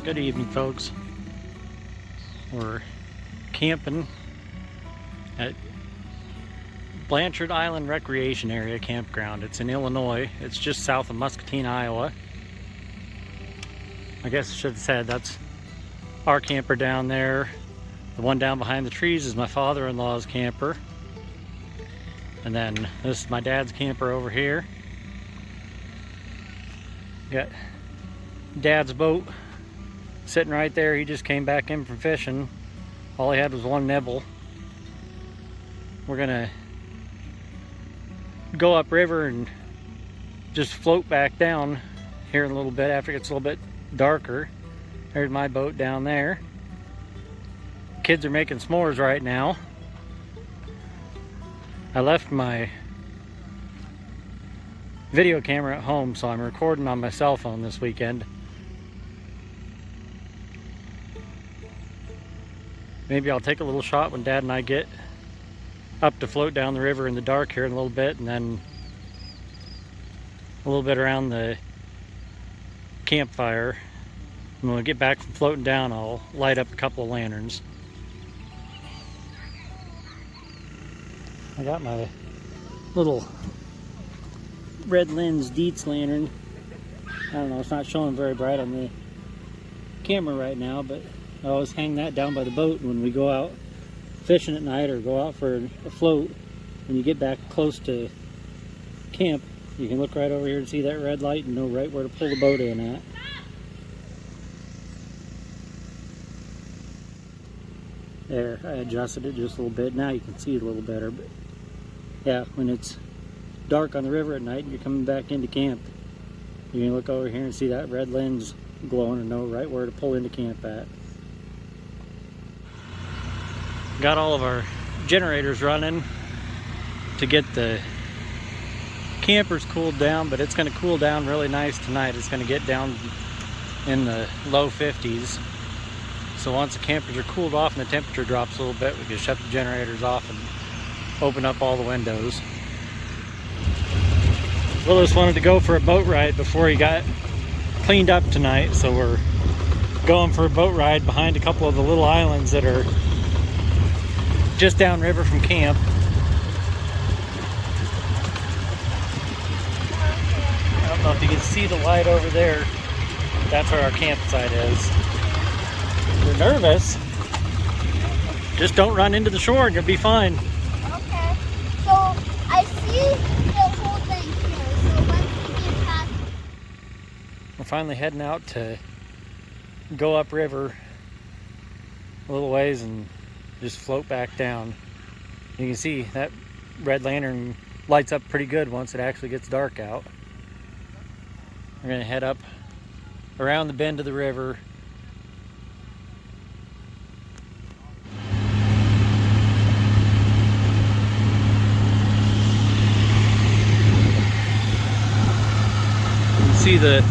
Good evening, folks. We're camping at Blanchard Island Recreation Area campground. It's in Illinois. It's just south of Muscatine, Iowa. I guess I should have said that's our camper down there. The one down behind the trees is my father-in-law's camper. And then this is my dad's camper over here. Got Dad's boat sitting right there. He just came back in from fishing. All he had was one nibble. We're gonna go upriver and just float back down here in a little bit after it gets a little bit darker. There's my boat down there. Kids are making s'mores right now. I left my video camera at home, so I'm recording on my cell phone this weekend. Maybe I'll take a little shot when Dad and I get up to float down the river in the dark here in a little bit, and then a little bit around the campfire. And when we get back from floating down, I'll light up a couple of lanterns. I got my little red lens Dietz lantern. I don't know, it's not showing very bright on the camera right now, but I always hang that down by the boat when we go out fishing at night or go out for a float. When you get back close to camp, you can look right over here and see that red light and know right where to pull the boat in at. There, I adjusted it just a little bit. Now you can see it a little better. But yeah, when it's dark on the river at night and you're coming back into camp, you can look over here and see that red lens glowing and know right where to pull into camp at. Got all of our generators running to get the campers cooled down, but it's going to cool down really nice tonight. It's going to get down in the low 50s. So once the campers are cooled off and the temperature drops a little bit, we can shut the generators off and open up all the windows. Willis wanted to go for a boat ride before he got cleaned up tonight, so we're going for a boat ride behind a couple of the little islands that are just downriver from camp. I don't know if you can see the light over there. That's where our campsite is. You're nervous? Just don't run into the shore and you'll be fine. Okay. So I see the whole thing here. So once we get past. We're finally heading out to go upriver a little ways and just float back down. You can see that red lantern lights up pretty good once it actually gets dark out. We're going to head up around the bend of the river. See the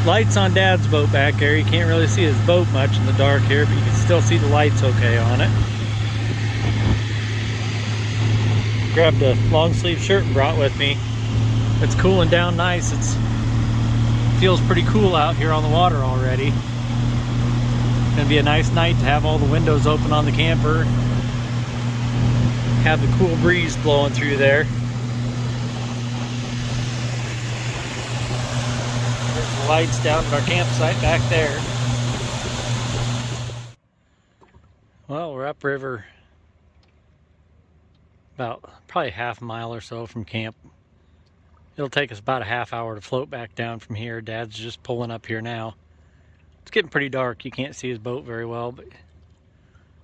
lights on Dad's boat back there. You can't really see his boat much in the dark here, but you can still see the lights okay on it. Grabbed a long sleeve shirt and brought with me. It's cooling down nice. It feels pretty cool out here on the water already. It's gonna be a nice night to have all the windows open on the camper. Have the cool breeze blowing through there. Lights down at our campsite back there. Well, we're upriver about probably half a mile or so from camp. It'll take us about a half hour to float back down from here. Dad's just pulling up here now. It's getting pretty dark. You can't see his boat very well, but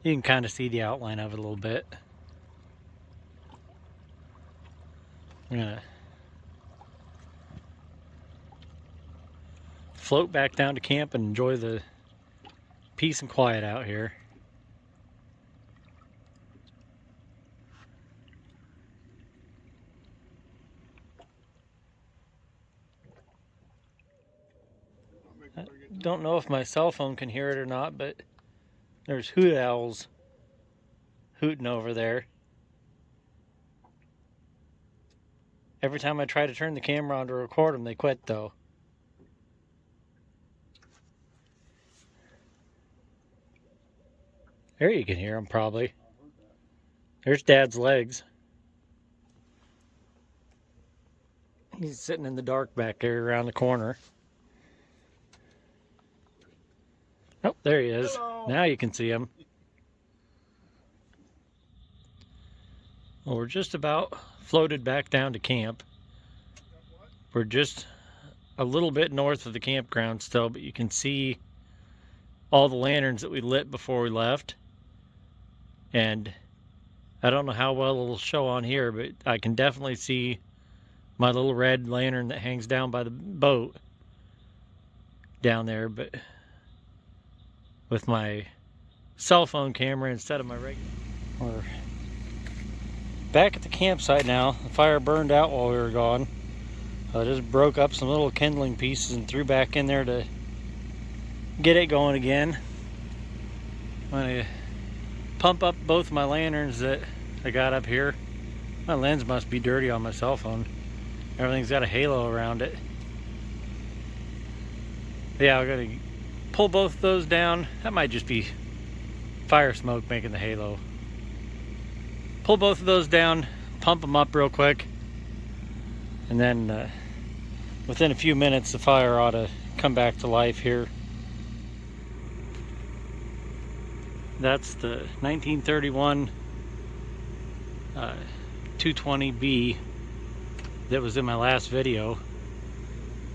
you can kind of see the outline of it a little bit. I'm gonna float back down to camp and enjoy the peace and quiet out here. I don't know if my cell phone can hear it or not, but there's hoot owls hooting over there. Every time I try to turn the camera on to record them, they quit though. There you can hear them probably. There's Dad's legs. He's sitting in the dark back there around the corner. Oh, there he is. Hello. Now you can see him. Well, we're just about floated back down to camp. We're just a little bit north of the campground still, but you can see all the lanterns that we lit before we left. And I don't know how well it'll show on here, but I can definitely see my little red lantern that hangs down by the boat down there, but with my cell phone camera instead of my regular. We're back at the campsite now. The fire burned out while we were gone. I just broke up some little kindling pieces and threw back in there to get it going again. I'm gonna pump up both my lanterns that I got up here. My lens must be dirty on my cell phone. Everything's got a halo around it. Yeah, I'm gonna pull both of those down. That might just be fire smoke making the halo. Pull both of those down, pump them up real quick, and then within a few minutes the fire ought to come back to life here. That's the 1931 220B that was in my last video.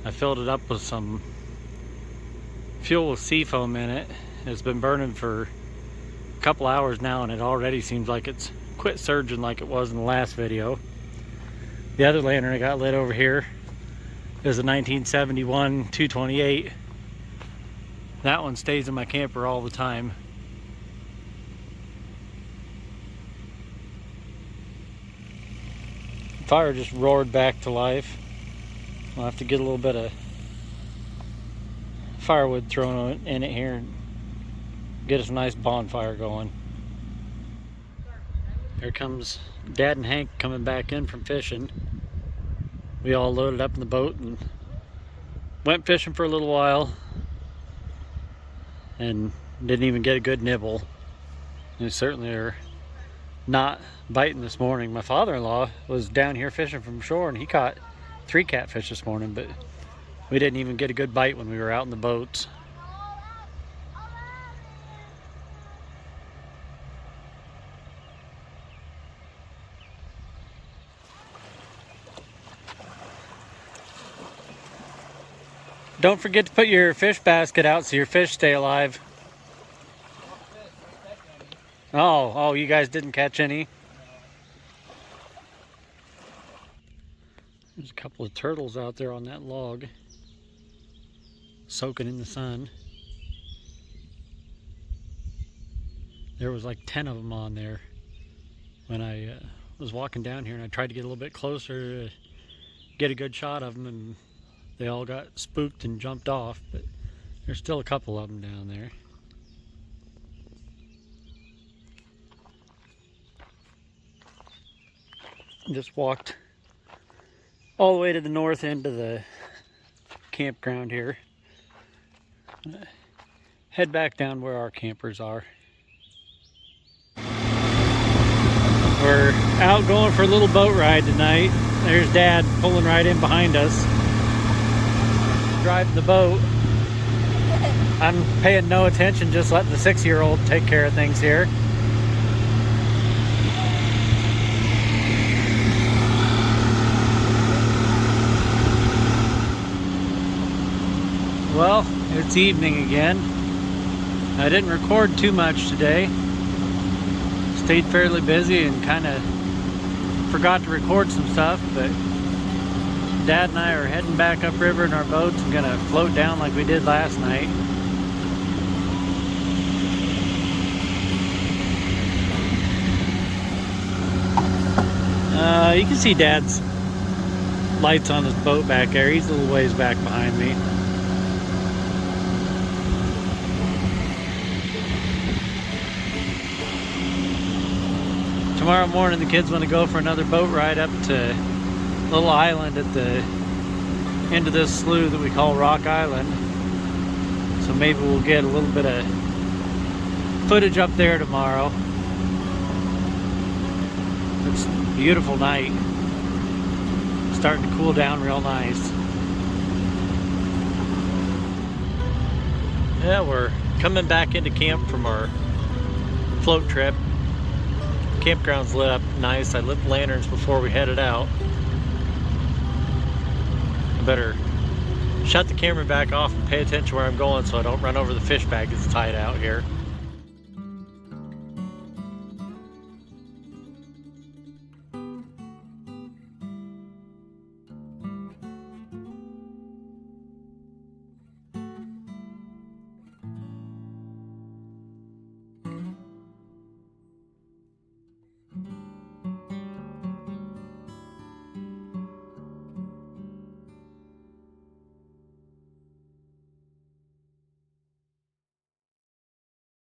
I filled it up with some fuel with seafoam in it. It's been burning for a couple hours now, and it already seems like it's quit surging like it was in the last video. The other lantern I got lit over here is a 1971 228. That one stays in my camper all the time. Fire just roared back to life. I'll have to get a little bit of firewood thrown in it here and get us a nice bonfire going. Here comes Dad and Hank coming back in from fishing. We all loaded up in the boat and went fishing for a little while and didn't even get a good nibble. They certainly are not biting this morning. My father-in-law was down here fishing from shore and he caught 3 catfish this morning, but we didn't even get a good bite when we were out in the boats. Don't forget to put your fish basket out so your fish stay alive. Oh, you guys didn't catch any? There's a couple of turtles out there on that log, soaking in the sun. There was like 10 of them on there when I was walking down here, and I tried to get a little bit closer to get a good shot of them, and they all got spooked and jumped off, but there's still a couple of them down there. Just walked all the way to the north end of the campground here. Head back down where our campers are. We're out going for a little boat ride tonight. There's Dad pulling right in behind us, driving the boat. I'm paying no attention, just letting the 6-year-old take care of things here. Well, it's evening again. I didn't record too much today. Stayed fairly busy and kind of forgot to record some stuff, but Dad and I are heading back upriver in our boats and gonna float down like we did last night. You can see Dad's lights on his boat back there. He's a little ways back behind me. Tomorrow morning the kids want to go for another boat ride up to a little island at the end of this slough that we call Rock Island. So maybe we'll get a little bit of footage up there tomorrow. It's a beautiful night. Starting to cool down real nice. Yeah, we're coming back into camp from our float trip. Campground's lit up nice. I lit lanterns before we headed out. I better shut the camera back off and pay attention where I'm going so I don't run over the fish bag that's tied out here.